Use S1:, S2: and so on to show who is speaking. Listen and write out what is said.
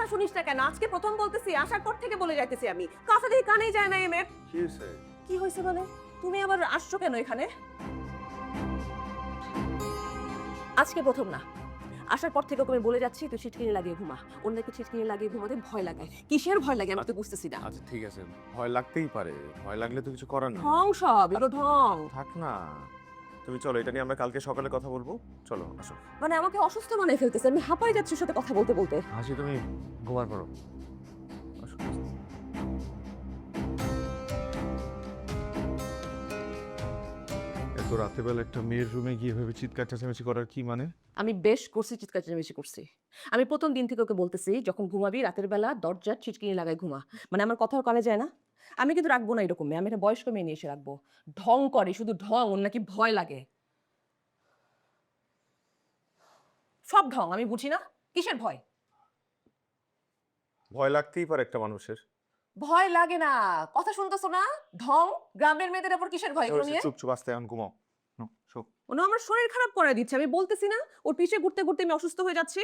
S1: কথা শুনিস না কেন? আজকে প্রথম বলতেছি, আসার পর থেকে বলে যাইতেছি আমি। কথা দিয়ে কানেই যায় না এমের।
S2: কি হয়েছে?
S1: কি হয়েছে মানে? তুমি আবার আসছো কেন এখানে? আজকে প্রথম না। আসার পর থেকে ওকে আমি বলে যাচ্ছি তুই ছিটকিনি লাগিয়ে ঘুমা। ওর নাকি ছিটকিনি লাগিয়ে ঘুমাতে ভয় লাগে। কিসের ভয় লাগে আমি তো বুঝতেছি না।
S2: আচ্ছা ঠিক আছে, ভয় লাগতেই পারে। ভয় লাগলে তো কিছু করার নেই।
S1: ঢং সব, এগুলো ঢং।
S2: থাক না, তুমি চলো, এটা নিয়ে আমরা কালকে সকালে কথা বলবো। চলো আসো।
S1: মানে আমাকে অসুস্থ বানাই ফেলতেছে। আমি হাঁপাই যাচ্ছি ওর সাথে কথা বলতে বলতে।
S2: হাসি, তুমি ঘুমার পড়ো। আসো।
S3: এত রাতেবেলা একটা মেয়ের রুমে গিয়ে ভেবে চিৎকার চেঁচামেচি করার কি মানে?
S1: আমি বেশ করছি, চিৎকার চেঁচামেচি করছি। আমি প্রথম দিন থেকে ওকে বলতেছি যখন ঘুমাবি রাতের বেলা দরজার ছিটকিনি লাগাই ঘুমা। মানে আমার কথাও কানে যায় না। আমি কিন্তু রাখবো না এরকম মেয়ে। আমি একটা বয়স্ক মেয়ে নিয়ে এসে রাখবো। ঢং করে, শুধু ঢং। ওর নাকি ভয় লাগে। সব ঢং, আমি বুঝি না। কিসের ভয়?
S2: ভয় লাগতেই পারে একটা মানুষের।
S1: ভয় লাগে না। কথা শুনতেছো না? ঢং। গ্রামের মেয়েদের উপর কিসের ভয় এগুলো নিয়ে?
S2: চুপ চুপ, আস্তে এখন ঘুমাও। শোক।
S1: ওনা আমার শরীর খারাপ করে দিচ্ছে। আমি বলতেছি না ওর পিছে ঘুরতে ঘুরতে আমি অসুস্থ হয়ে যাচ্ছি।